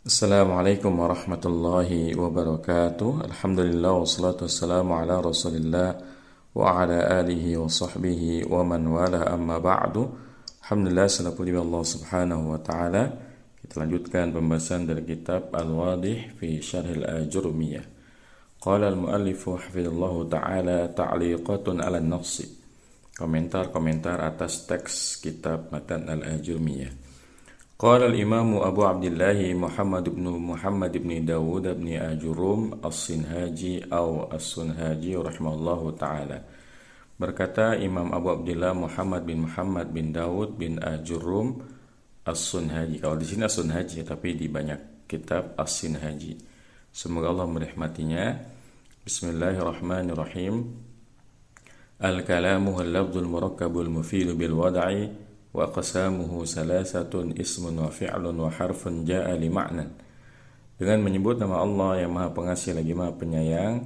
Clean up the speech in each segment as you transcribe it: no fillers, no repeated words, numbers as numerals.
Assalamualaikum warahmatullahi wabarakatuh. Alhamdulillah wassalatu wassalamu ala Rasulillah wa ala alihi wa sahbihi wa man wala amma ba'du. Alhamdulillah, segala puji bagi Allah Subhanahu wa taala. Kita lanjutkan pembahasan dari kitab Al-Wadih fi Syarh Al-Ajurmiyah. Qala al-muallif hafizallahu taala ta'liqatun 'ala an-nass. Komentar-komentar atas teks kitab Matan Al-Ajurmiyah. Qala al-Imam Abu Abdullah Muhammad ibn Dawud ibn Ajurum As-Sinhaji atau As-Sunhaji rahimahullahu taala. Berkata Imam Abu Abdullah Muhammad bin Dawud bin Ajurum As-Sunhaji. Kalau di sini As-Sunhaji, tapi di banyak kitab As-Sinhaji. Semoga Allah merahmatinya. Bismillahirrahmanirrahim. Al-kalamu al-lafzul murakkabul mufilu bil wad'i wa qasamuhu salasatun ismun wa fi'lun wa harfun ja'a li ma'nan. Dengan menyebut nama Allah yang Maha Pengasih lagi Maha Penyayang,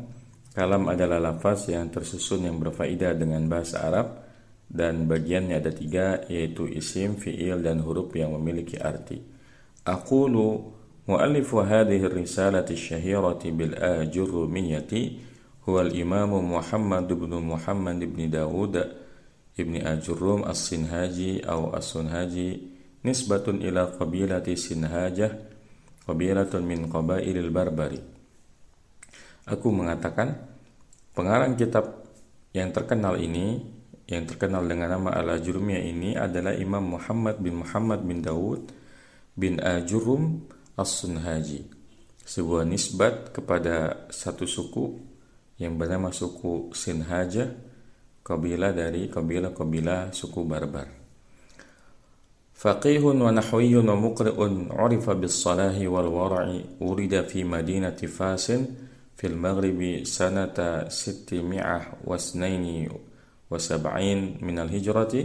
kalam adalah lafaz yang tersusun yang berfaedah dengan bahasa Arab, dan bagiannya ada 3, yaitu isim, fi'il, dan huruf yang memiliki arti. Aqulu muallifu hadhihi ar-risalati asy-syahirati bil ajurrumiyyati huwa al-imam Muhammad ibn Dawud Ibni Ajurum As-Sinhaji atau As-Sunhaji nisbatun ila qabilati Sinhajah, qabilatun min qabailil barbari. Aku mengatakan pengarang kitab yang terkenal ini, yang terkenal dengan nama Al-Ajurmiyah ini adalah Imam Muhammad bin Dawud bin Ajurum As-Sunhaji, sebuah nisbat kepada satu suku yang bernama suku Sinhajah, kabilah dari kabilah suku Barbar. Faqihun wa nahwiyyun wa muqri'un 'urifa bis-salahi wal wara'i, urida fi madinati Fasin fil maghribi sanata 672 min al-hijrati,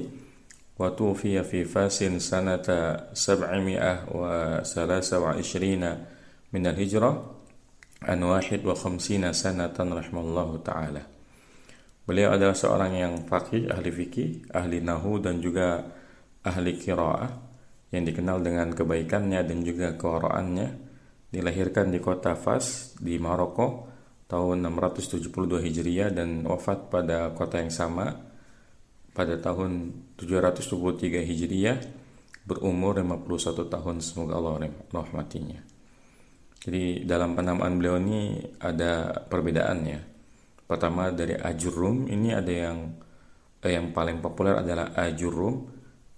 wa tufiya fi Fasin sanata 723 min al-hijrah an 51 sanatan rahimallahu ta'ala. Beliau adalah seorang yang faqih, ahli fikih, ahli nahu, dan juga ahli qiraah, yang dikenal dengan kebaikannya dan juga kewara'annya. Dilahirkan di kota Fas di Maroko tahun 672 Hijriah dan wafat pada kota yang sama pada tahun 723 Hijriah berumur 51 tahun. Semoga Allah merahmatinya. Jadi dalam penamaan beliau ini ada perbedaannya. Pertama dari Ajurum, ini ada yang paling populer adalah Ajurum,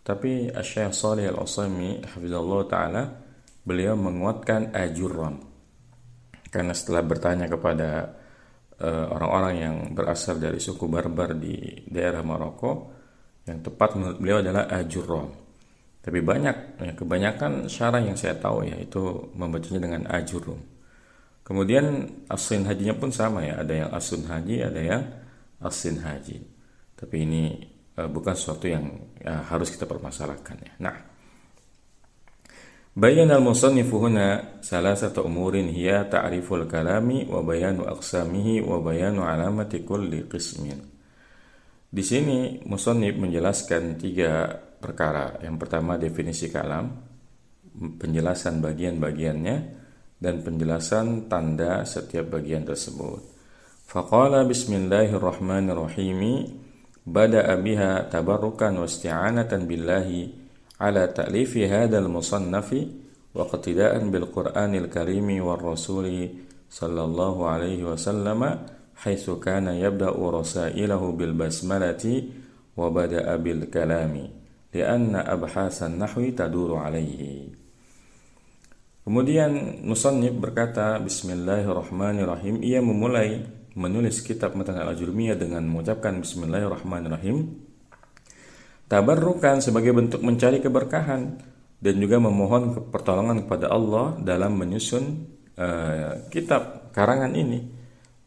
tapi Asy-Syaikh Shalih Al-Utsaimin hafizallahu taala beliau menguatkan Ajuram. Karena setelah bertanya kepada orang-orang yang berasal dari suku Barbar di daerah Maroko, yang tepat menurut beliau adalah Ajuram. Tapi kebanyakan syarah yang saya tahu itu membacanya dengan Ajurum. Kemudian As-Sinhajinya pun sama ada yang As-Sunhaji, ada yang As-Sinhaji. Tapi ini bukan sesuatu yang harus kita permasalahkan Nah, bayyana al-musannifu huna salasata umurin hiya ta'riful kalami wa bayanu aqsamihi wa bayanu alamati kulli qismin. Di sini musannif menjelaskan 3 perkara. Yang pertama definisi kalam, penjelasan bagian-bagiannya, dan penjelasan tanda setiap bagian tersebut. Faqala bismillahirrahmanirrahim, bada'a biha tabarrukan wa isti'anatan billahi ala ta'lifi hadzal musannafi wa iqtida'an bil Qur'anil Karimi war Rasuli sallallahu alaihi wasallam haitsu kana yabda'u rasailahu bil basmalati wa bada'a bil kalami li'anna abhasan nahwi taduru alaihi. Kemudian musannif berkata bismillahirrahmanirrahim. Ia memulai menulis kitab Matan Al-Ajurmiyah dengan mengucapkan bismillahirrahmanirrahim, tabarrukan sebagai bentuk mencari keberkahan dan juga memohon pertolongan kepada Allah dalam menyusun kitab karangan ini,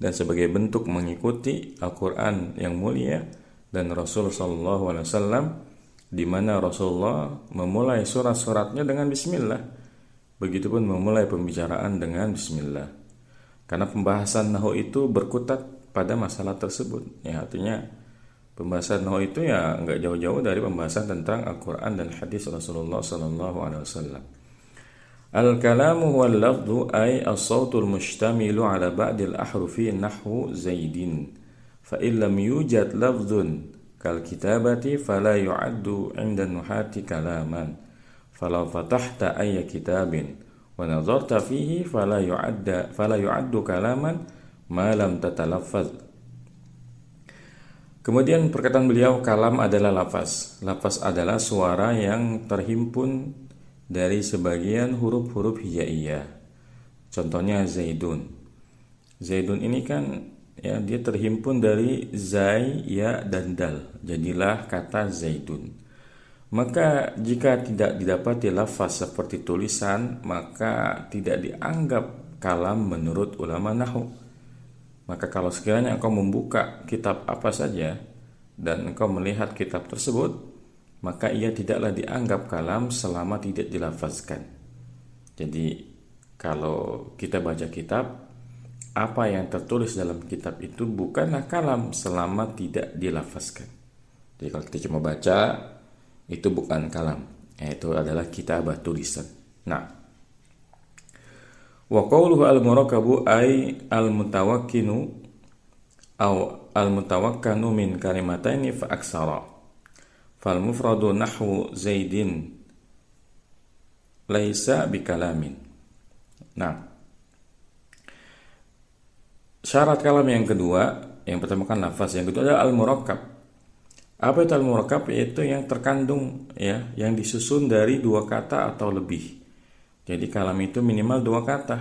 dan sebagai bentuk mengikuti Al-Quran yang mulia dan Rasul sallallahu alaihi wasallam, di mana Rasulullah memulai surat-suratnya dengan bismillah. Begitupun memulai pembicaraan dengan bismillah. Karena pembahasan nahwu itu berkutat pada masalah tersebut. Artinya pembahasan nahwu itu enggak jauh-jauh dari pembahasan tentang Al-Qur'an dan hadis Rasulullah sallallahu alaihi wasallam. Al-kalamu huwa al-lafdhu ay as-sawtul mushtamilu ala ba'dil ahrufi nahwu zaidin. Fa in lam yujad lafdhun kal kitabati fala yu'addu 'inda nuhati kalaman. Falau fatahta ayya kitabin wa nazarta fihi fala yu'addu kalaman ma lam tatalaffaz. Kemudian perkataan beliau, kalam adalah lafaz. Lafaz adalah suara yang terhimpun dari sebagian huruf-huruf hijaiyah. Contohnya Zaidun. Zaidun ini kan ya dia terhimpun dari zai, ya dan dal. Jadilah kata Zaidun. Maka jika tidak didapati lafaz seperti tulisan, maka tidak dianggap kalam menurut ulama nahwu. Maka kalau sekiranya engkau membuka kitab apa saja dan engkau melihat kitab tersebut, maka ia tidaklah dianggap kalam selama tidak dilafazkan. Jadi kalau kita baca kitab, apa yang tertulis dalam kitab itu bukanlah kalam selama tidak dilafazkan. Jadi kalau kita cuma baca, itu bukan kalam, itu adalah kitabah, tulisan. Nah, wa qawluhu al-murakabu ay al-mutawakkinu aw al-mutawakkanu min kalimataini fa aksara. Fal mufradu nahwu Zaidin laisa bikalamin. Nah, syarat kalam yang kedua, yang pertama kan lafaz, yang kedua adalah al-murakkab. Apa itu al-murakkab? Yaitu yang terkandung ya, yang disusun dari dua kata atau lebih. Jadi kalam itu minimal dua kata.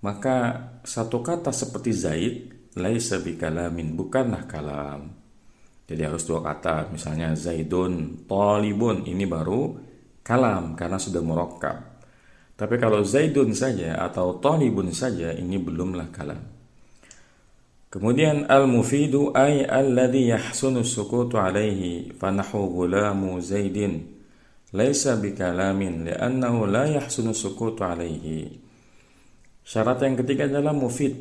Maka satu kata seperti Zaid laisa bikalamin, bukanlah kalam. Jadi harus dua kata, misalnya Zaidun talibun, ini baru kalam karena sudah murakkab. Tapi kalau Zaidun saja atau talibun saja, ini belumlah kalam. Kemudian al-mufidu ay alladhi yahsunu sukutu alaihi fanahu gulamu Zaidin laisa bikalamin li'annahu la yahsunu sukutu alaihi. Syarat yang ketiga adalah mufid,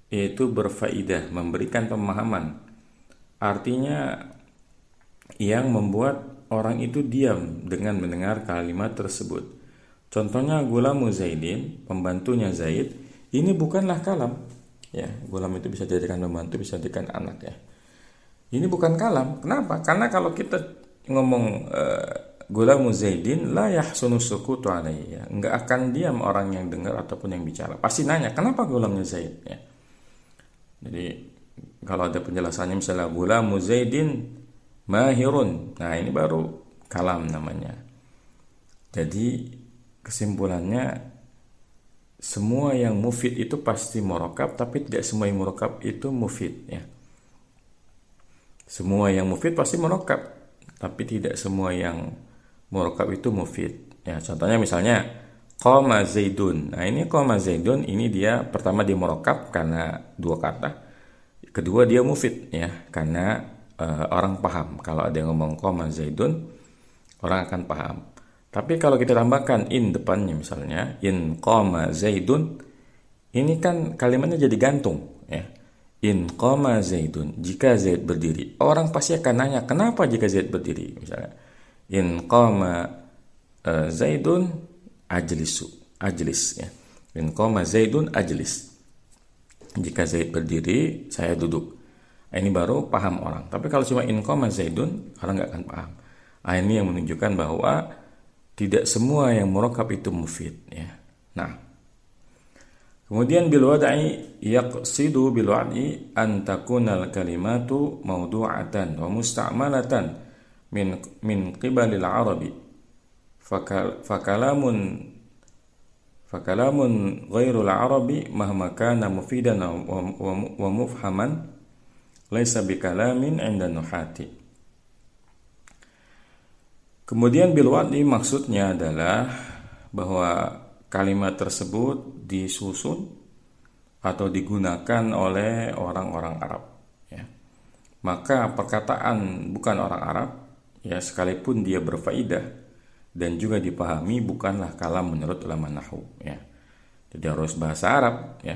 yaitu berfaidah, memberikan pemahaman. Artinya yang membuat orang itu diam dengan mendengar kalimat tersebut. Contohnya gulamu Zaidin, pembantunya Zaid, ini bukanlah kalam. Ya, gulam itu bisa dijadikan pembantu, bisa dijadikan anak ya. Ini bukan kalam. Kenapa? Karena kalau kita ngomong gulamu Zaidin la yahsunu sukutu alaihi, ya, enggak akan diam orang yang dengar ataupun yang bicara. Pasti nanya, kenapa gulamnya Zaid ya. Jadi kalau ada penjelasannya misalnya gulamu Zaidin mahirun, nah ini baru kalam namanya. Jadi kesimpulannya, semua yang mufid itu pasti murakkab, tapi tidak semua yang murakkab itu mufid ya. Semua yang mufid pasti murakkab, tapi tidak semua yang murakkab itu mufid ya. Contohnya misalnya qama Zaidun. Nah ini qama Zaidun, ini dia pertama dia murakkab karena dua kata. Kedua dia mufid ya, karena orang paham. Kalau ada yang ngomong qama Zaidun, orang akan paham. Tapi kalau kita tambahkan in depannya, misalnya in qama Zaidun, ini kan kalimatnya jadi gantung ya. In qama Zaidun, jika Zaid berdiri, orang pasti akan nanya kenapa jika Zaid berdiri. Misalnya in qama Zaidun ajlis ya. In qama Zaidun ajlis, jika Zaid berdiri, saya duduk. Ini baru paham orang. Tapi kalau cuma in qama Zaidun, orang nggak akan paham. Ini yang menunjukkan bahwa tidak semua yang murakkab itu mufid ya. Nah, kemudian bil wad'i yaqsidu bil wad'i an takunal kalimatu mawdu'atan wa musta'malatan min qibalil arabi. Fakalamun ghairul arabi mahma kana mufidan wa mufhaman laisa bikalamin 'inda nuhati. Kemudian bil wad'i maksudnya adalah bahwa kalimat tersebut disusun atau digunakan oleh orang-orang Arab ya. Maka perkataan bukan orang Arab ya, sekalipun dia berfaedah dan juga dipahami, bukanlah kalam menurut ulama nahwu ya. Jadi harus bahasa Arab ya.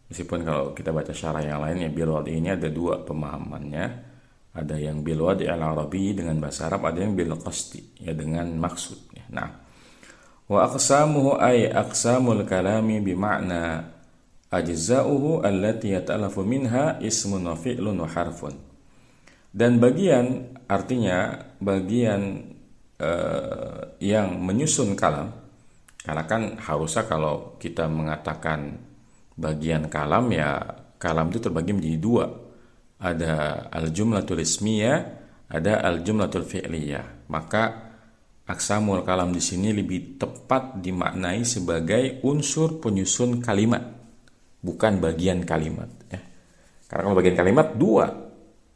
Meskipun kalau kita baca syarah yang lain ya, bil wad'i ini ada dua pemahamannya. Ada yang bil wad'i al-arabi dengan bahasa Arab, ada yang bil qasdi ya dengan maksud ya. Nah, Wa aqsamuhu ay aqsamul kalami bima'na ajza'uhu allati yata'alafu minha ismun wa fi'lun wa harfun. Dan bagian, artinya bagian yang menyusun kalam, karena kan harusnya kalau kita mengatakan bagian kalam, ya kalam itu terbagi menjadi dua. Ada al-jumlatul ismiyah, ada al-jumlatul fi'liyah. Maka aqsamul kalam di sini lebih tepat dimaknai sebagai unsur penyusun kalimat, bukan bagian kalimat. Ya. Karena kalau bagian kalimat dua,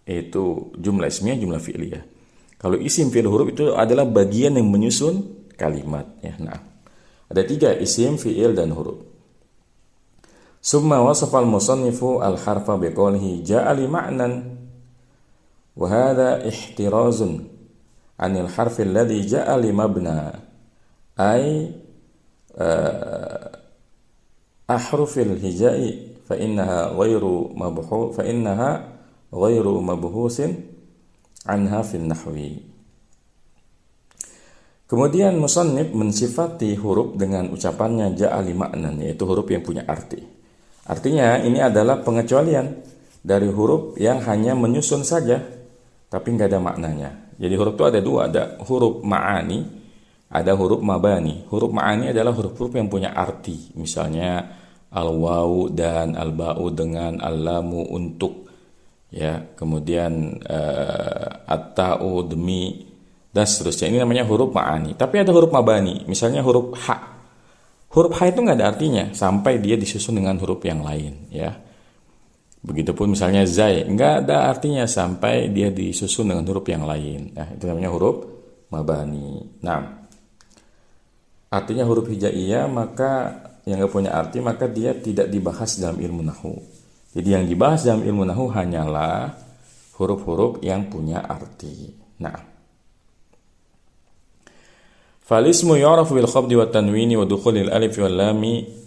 yaitu jumlah ismiyah, jumlah fi'liyah. Kalau isim, fi'il, huruf itu adalah bagian yang menyusun kalimat. Ya. Nah, ada tiga, isim, fi'il, dan huruf. Summa wasafal musannifu al-harfa biqawlihi ja'a li ma'nan wa hadha ihtirazun anil harfi alladhi ja'a li mabna ay ahrufil hijai fa innaha ghairu mabhusin anha fil nahwi. Kemudian musannif mensifati huruf dengan ucapannya ja'a li ma'nan, yaitu huruf yang punya arti. Artinya ini adalah pengecualian dari huruf yang hanya menyusun saja tapi nggak ada maknanya. Jadi huruf itu ada dua, ada huruf ma'ani, ada huruf mabani. Huruf ma'ani adalah huruf-huruf yang punya arti. Misalnya al-wawu dan al-ba'u dengan al-lamu untuk, ya, kemudian at-ta'u demi, dan seterusnya. Ini namanya huruf ma'ani. Tapi ada huruf mabani, misalnya huruf ha. Huruf ha itu nggak ada artinya sampai dia disusun dengan huruf yang lain, ya. Begitupun misalnya zai, nggak ada artinya sampai dia disusun dengan huruf yang lain. Nah, itu namanya huruf mabani. Nah, artinya huruf hijaiyah, maka yang nggak punya arti, maka dia tidak dibahas dalam ilmu nahwu. Jadi yang dibahas dalam ilmu nahwu hanyalah huruf-huruf yang punya arti. Nah, falismu yu'rafu bil khabdi wa tanwini wa dukhulil alif wal lami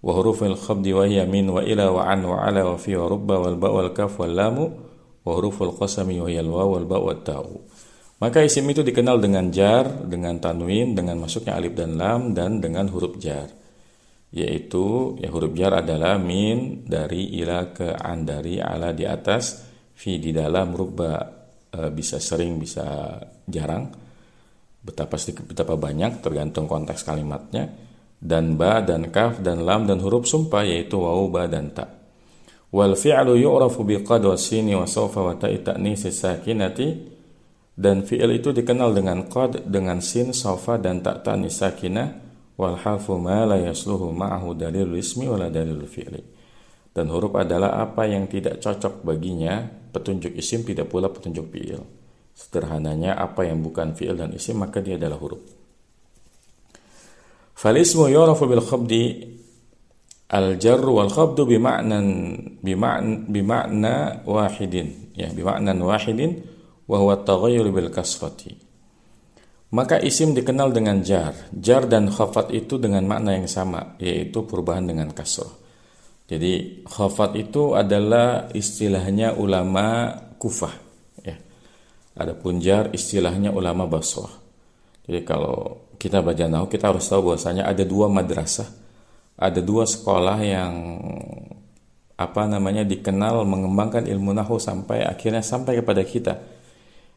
wa hurufil khabdi wa hiya min wa ila wa an wa ala wa fi wa rubba wal ba wal kaf wal lamu wa huruful qasami wa hiya al waw wal ba wat ta'u. Maka isim itu dikenal dengan jar, dengan tanwin, dengan masuknya alif dan lam, dan dengan huruf jar. Yaitu, ya, huruf jar adalah min, dari, ila, ke, an, dari, ala di atas, fi di dalam, rubba bisa sering, bisa jarang, betapa sedikit, betapa banyak, tergantung konteks kalimatnya, dan ba, dan kaf, dan lam, dan huruf sumpah, yaitu wawu, ba, dan ta. Wal fi'lu yu'rafu biqad wa sini wa sawfa wa ta'i ta'nisi sakinati, dan fi'il itu dikenal dengan qad, dengan sin, sawfa, dan ta' ta'nis sakinah, wal harfu ma la yasluhu ma'ahu dalilul ismi wala dalilul fi'li. Dan huruf adalah apa yang tidak cocok baginya petunjuk isim, tidak pula petunjuk fi'il. Sederhananya, apa yang bukan fi'il dan isim, maka dia adalah huruf. Falismu yu'rafu bil khabdi al-jarru wal khabdu bima'na wahidin, ya, bima'nan wahidin wa huwa at-taghayyur bil kasrati. Maka isim dikenal dengan jar. Jar dan khafat itu dengan makna yang sama, yaitu perubahan dengan kasrah. Jadi khafat itu adalah istilahnya ulama Kufah, ya. Adapun jar istilahnya ulama Basrah. Jadi kalau kita belajar nahwu, kita harus tahu bahwasanya ada dua madrasah, ada dua sekolah yang dikenal mengembangkan ilmu nahwu sampai akhirnya sampai kepada kita,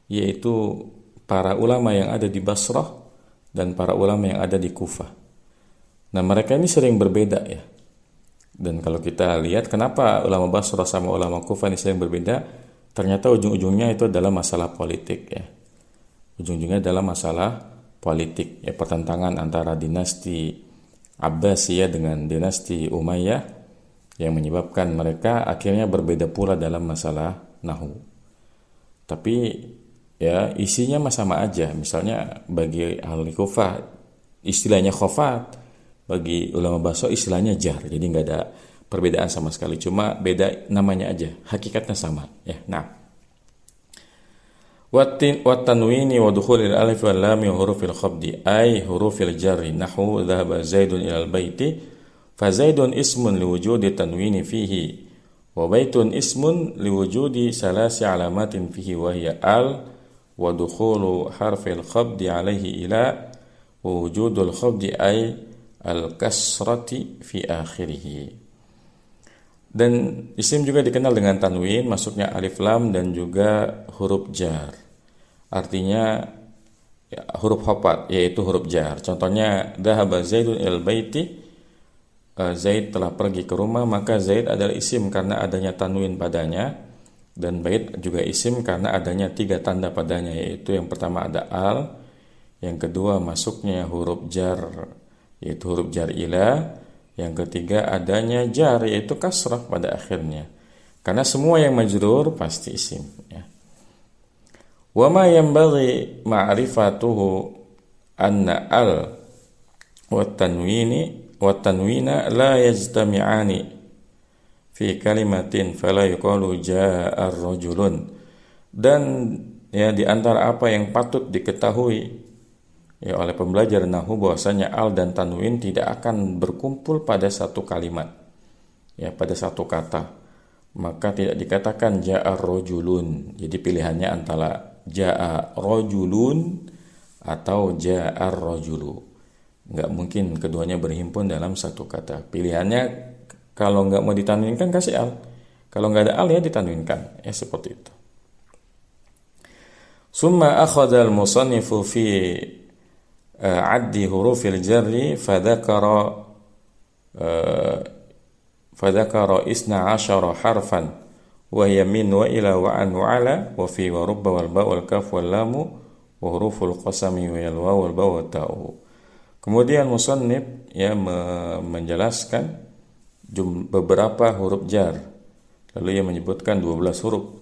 yaitu para ulama yang ada di Basrah dan para ulama yang ada di Kufah. Nah, mereka ini sering berbeda, ya. Dan kalau kita lihat kenapa ulama Basrah sama ulama Kufah ini sering berbeda, ternyata ujung-ujungnya itu adalah masalah politik, ya. Ujung-ujungnya adalah masalah politik, ya, pertentangan antara dinasti Abbasiyah dengan dinasti Umayyah yang menyebabkan mereka akhirnya berbeda pula dalam masalah nahwu. Tapi, ya, isinya sama aja. Misalnya bagi ahli Kufah istilahnya khafat, bagi ulama Basrah istilahnya jar. Jadi nggak ada perbedaan sama sekali, cuma beda namanya aja, hakikatnya sama, ya. Nah, watanwini wa dukhulil alif wal lam wa hurufil khabdi ay hurufil jarri nahwu dhahaba zaidun ilal baiti fa zaidun ismun liwujudi tanwini fihi wa baitun ismun liwujudi salasi alamatin fihi wa hiya al wa dukhulu harfil khabdi alaihi ila wujudul khafdi ay al-kasrati fi akhirih. Dan isim juga dikenal dengan tanwin, masuknya alif lam dan juga huruf jar. Artinya ya, huruf khafat, yaitu huruf jar. Contohnya dhahaba Zaidun ilal baiti, Zaid telah pergi ke rumah, maka Zaid adalah isim karena adanya tanwin padanya, dan bait juga isim karena adanya 3 tanda padanya, yaitu yang pertama ada al, yang kedua masuknya huruf jar yaitu huruf jar ila, yang ketiga adanya jar yaitu kasrah pada akhirnya. Karena semua yang majrur pasti isim ya. Wa ma yanbaghi ma'rifatuhu anna al wa tanwina la yajtami'ani fi kalimatin fala yuqalu ja'a ar-rajulun. Dan ya di antara apa yang patut diketahui ya oleh pembelajar nahwu bahwasanya al dan tanwin tidak akan berkumpul pada satu kalimat, ya pada satu kata, maka tidak dikatakan ja'a rajulun. Jadi pilihannya antara ja'a rajulun atau ja'a rajulu. Enggak mungkin keduanya berhimpun dalam satu kata. Pilihannya kalau enggak mau ditanwinkan kasih al, kalau enggak ada al ya ditanwinkan, ya seperti itu. Summa akhadha al-musannifu fi addi hurufil jarri fadhakara 12 harfan wa hiya min wa ila wa an wa ala wa fi wa rubba wal ba wal kaf wal lam wa huruful qasami wal waw wal ba wa ta'u. Kemudian musannif ya menjelaskan beberapa huruf jar, lalu ia menyebutkan 12 huruf,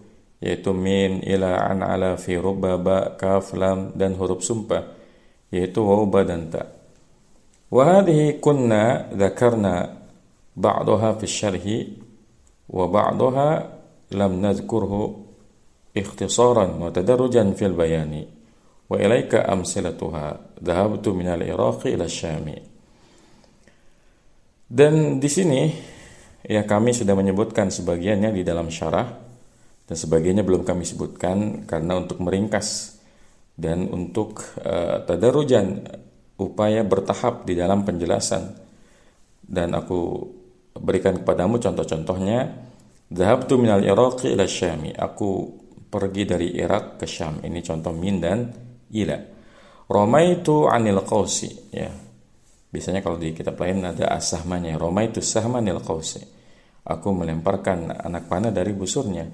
yaitu min, ila, an, ala, fi, rubba, ba, kaf, lam, dan huruf sumpah yaitu waw, ba, dan ta. Wa hadhihi kunna dzakarna ba'daha fi syarhi wa ba'daha lam nadhkurhu ikhtisaran wa tadarrujan fil bayani wa ilaika amsilatuha dhahabtu min al-Iraqi ila Syami. Dan di sini ya kami sudah menyebutkan sebagiannya di dalam syarah dan sebagiannya belum kami sebutkan karena untuk meringkas dan untuk tadarrujan, upaya bertahap di dalam penjelasan. Dan aku berikan kepadamu contoh-contohnya. Dhahabtu minal Iraqi ila Syami, aku pergi dari Irak ke Syam. Ini contoh min dan ila. Ramaitu anil qausi, ya. Biasanya kalau di kitab lain ada as-sahmanya. Ramaitu sahmanil qausi, aku melemparkan anak panah dari busurnya.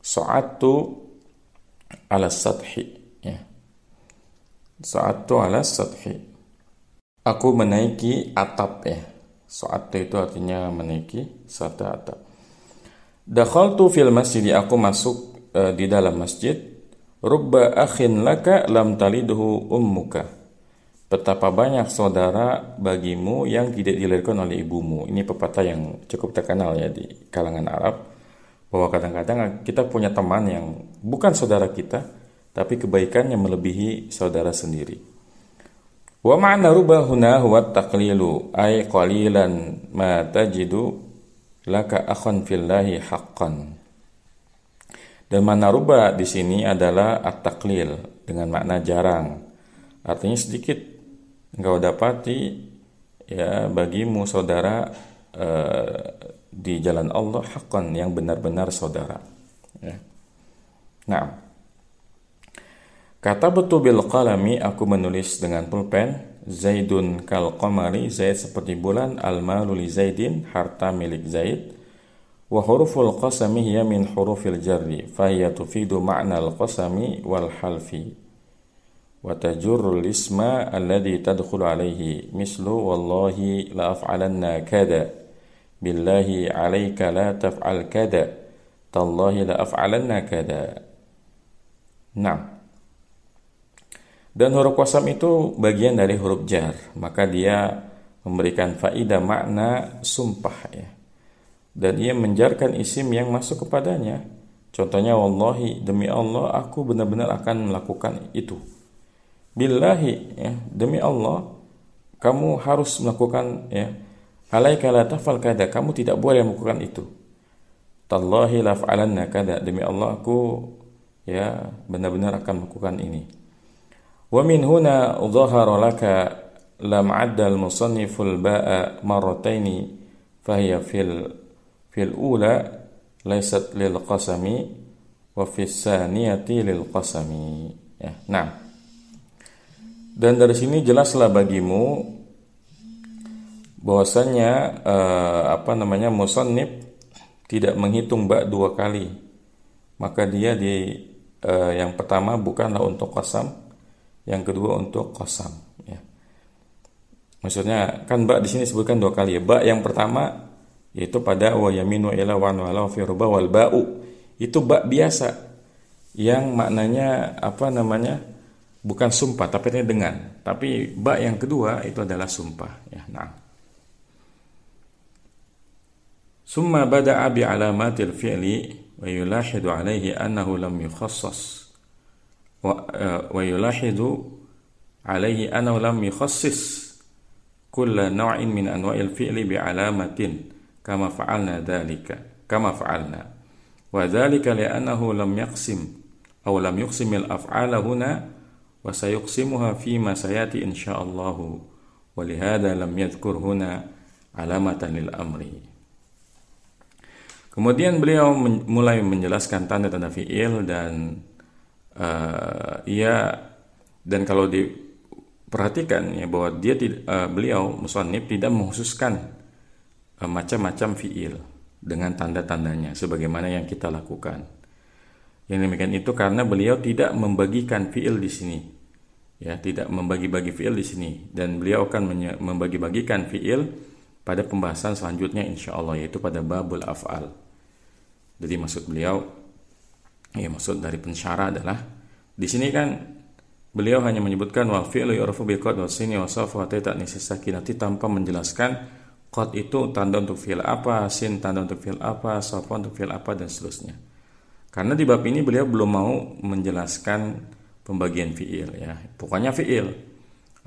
Sa'atu ala sathi, ya. Sa'atu ala sathi, aku menaiki atap, ya. Sa'atu itu artinya menaiki satu atap. Dakhaltu fil masjid, aku masuk di dalam masjid. Rubba akhin laka lam talidhu ummuka, betapa banyak saudara bagimu yang tidak dilahirkan oleh ibumu. Ini pepatah yang cukup terkenal ya di kalangan Arab, bahwa kadang-kadang kita punya teman yang bukan saudara kita, tapi kebaikannya melebihi saudara sendiri. Wa ma'na rubba huna huwa taqlilu, ay qalilan ma tajidu laka akhan fillahi haqqan. Dan makna ruba di sini adalah at-taqlil dengan makna jarang. Artinya sedikit engkau dapati ya bagimu saudara di jalan Allah haqqan, yang benar-benar saudara. Ya. Nah, katabtu bil qalami, aku menulis dengan pulpen. Zaidun kal qamari, Zaid seperti bulan. Al malu li Zaidin, harta milik Zaid. Wa huruful qasami hiya min hurufil jarri, fa hiya tufidu ma'na al qasami wal halfi wa tajurru al isma alladhi tadkhulu alayhi, mislu wallahi la af'alanna kada, billahi alayka la taf'al kada, tallahi la af'alanna kada. Nah, dan huruf qasam itu bagian dari huruf jar, maka dia memberikan faidah makna sumpah, ya. Dan ia menjarkan isim yang masuk kepadanya. Contohnya wallahi, demi Allah aku benar-benar akan melakukan itu. Billahi, ya, demi Allah kamu harus melakukan, ya. Alaika la tafal kada, kamu tidak boleh melakukan itu. Tallahi la fa'alanna kada, demi Allah aku ya benar-benar akan melakukan ini. ومن هنا ظهر لك لم عد المصنف الباء مرتين فهي في الأولى ليست للقسم وفي الثانية للقسم. Ya, nah. Dan dari sini jelaslah bagimu bahwasanya musannif tidak menghitung ba dua kali. Maka dia yang pertama bukanlah untuk qasam, yang kedua untuk qasam, ya. Maksudnya kan ba di sini disebutkan dua kali ya. Ba yang pertama yaitu pada wa yamin wa ila wa wala fi ruba wal ba'u. Itu ba biasa yang maknanya bukan sumpah tapi dengan. Tapi ba yang kedua itu adalah sumpah, ya. Nah. ثم بدأ بعلامات الفعل ويلاحظ عليه أنه لم يخصص كل نوع من أنواع الفعل بعلامة كما فعلنا وذلك لأنه لم يقسم الأفعال هنا وسيقسمها فيما سيأتي إن شاء الله ولهذا لم يذكر هنا علامة للأمر. Kemudian beliau mulai menjelaskan tanda-tanda fi'il dan kalau diperhatikan ya bahwa beliau musannif tidak mengkhususkan macam-macam fi'il dengan tanda-tandanya sebagaimana yang kita lakukan. Yang demikian itu karena beliau tidak membagikan fi'il di sini. Ya, tidak membagi-bagi fi'il di sini dan beliau akan membagi-bagikan fi'il pada pembahasan selanjutnya insyaallah yaitu pada babul af'al. Jadi maksud dari pensyarah adalah di sini kan beliau hanya menyebutkan wal fi'lu yu'rafu bi qad wa sini wa saf wa ta'nis sakinati tanpa menjelaskan qad itu tanda untuk fi'il apa, sin tanda untuk fi'il apa, saf untuk fi'il apa dan seterusnya. Karena di bab ini beliau belum mau menjelaskan pembagian fi'il ya. Pokoknya fi'il.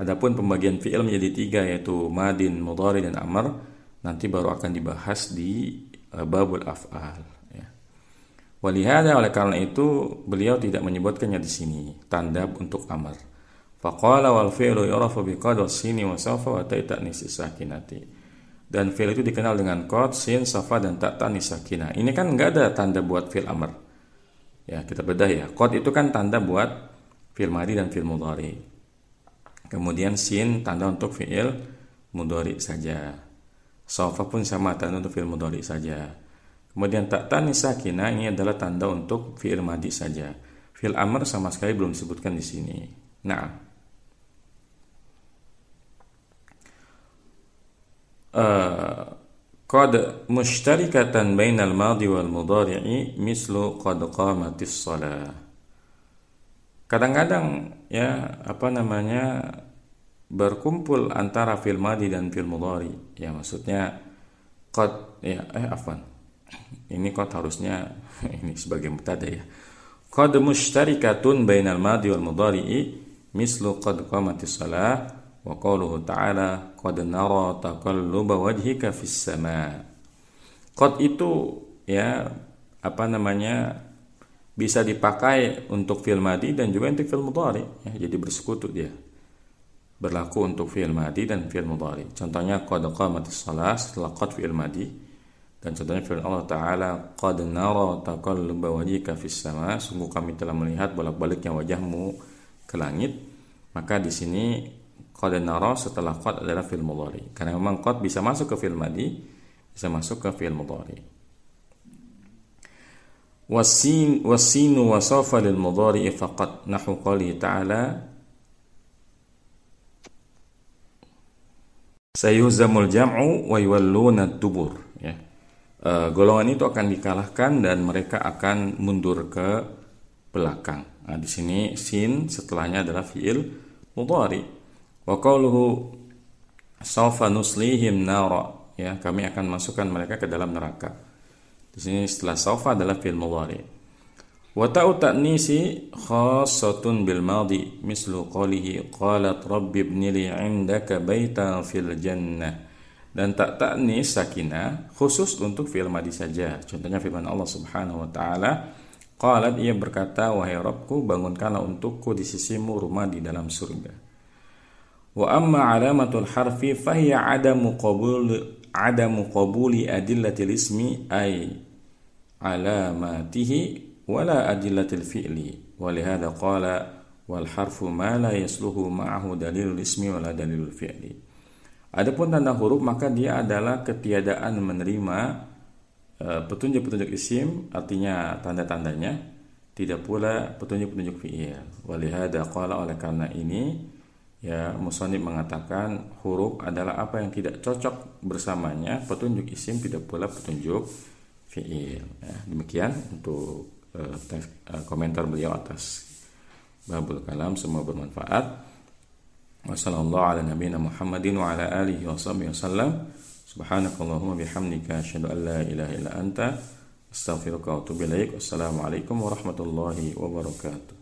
Adapun pembagian fi'il menjadi tiga yaitu madin, mudhari dan amr nanti baru akan dibahas di babul af'al. Walihada oleh karena itu beliau tidak menyebutkannya di sini tanda untuk amar. Faqala wal fi'lu yu'rafu bi qad was sini wa safa wa ta'nis sakinati. Dan fi'il itu dikenal dengan qad, sin, safa dan ta'nis sakinah. Ini kan enggak ada tanda buat fi'il amr. Ya, kita bedah ya. Qad itu kan tanda buat fi'il madhi dan fi'il mudhari. Kemudian sin tanda untuk fi'il mudhari saja. Safa pun sama tanda untuk fi'il mudhari saja. Kemudian ta'nis sakinah ini adalah tanda untuk fi'il madhi saja. Fi'il amr sama sekali belum disebutkan di sini. Nah, qad mushtarikatan bainal madhi wal mudhari'i mislu qad qamatis shalah. Kadang-kadang berkumpul antara fi'il madhi dan fi'il mudhari. Ya maksudnya qad ini qad harusnya ini sebagai mubtada ya. Qad mushtarikatun bainal madhi wal mudhari'i mislu qad qamatis shalah wa qauluhu ta'ala qad nara taqalluba wajhika fis sama'. Qad itu bisa dipakai untuk fi'il madhi dan juga untuk fi'il mudhari ya, jadi bersekutu dia. Berlaku untuk fi'il madhi dan fi'il mudhari. Contohnya qad qamatis shalah setelah qad fi'il madhi. Dan contohnya firman Allah Ta'ala qad nara taqalluba wajhika fis sama, sungguh kami telah melihat bolak-baliknya wajahmu ke langit. Maka di sini qad nara setelah qad adalah fi'il mudhari. Karena memang qad bisa masuk ke fi'il madhi, bisa masuk ke fi'il mudhari. Wasinu wa sawfa lil mudhari faqat nahwu qali ta'ala sayuhzamul jam'u wa yuwalluna dubur ya. Golongan itu akan dikalahkan dan mereka akan mundur ke belakang. Nah, di sini sin setelahnya adalah fi'il mudhari. Wa qauluhu sawfa nuslihim nara ya, kami akan masukkan mereka ke dalam neraka. Di sini setelah sawfa adalah fi'il mudhari. Wa ta'u ta'nisi khassatun bil madhi mislu qawlihi qalat rabbi ibni li 'indaka baitan fil jannah. Dan ta'nis sakinah khusus untuk fi'il madhi saja. Contohnya firman Allah Subhanahu wa taala, Qalat, ia berkata, wahai Rabbku, bangunkanlah untukku di sisimu rumah di dalam surga. Wa amma alamatul harfi fahiya adamu qabuli adillatil ismi ay alamatihi wala adillatil fi'li. Walihada qala wal harfu ma la yasluhu ma'ahu dalilul ismi wala dalilul fi'li. Adapun tanda huruf maka dia adalah ketiadaan menerima petunjuk-petunjuk isim, artinya tanda-tandanya, tidak pula petunjuk-petunjuk fi'il. Walihada qala, oleh karena ini ya musannif mengatakan huruf adalah apa yang tidak cocok bersamanya petunjuk isim, tidak pula petunjuk fi'il. Ya, demikian untuk komentar beliau atas Babul Kalam, semua bermanfaat. Wassallallahu ala nabiyina Muhammadin wa ala alihi washabbihi wasallam. Subhanakallahumma bihamdika asyhadu an la ilaha illa anta astaghfiruka wa atubu ilaik. Wassalamualaikum warahmatullahi wabarakatuh.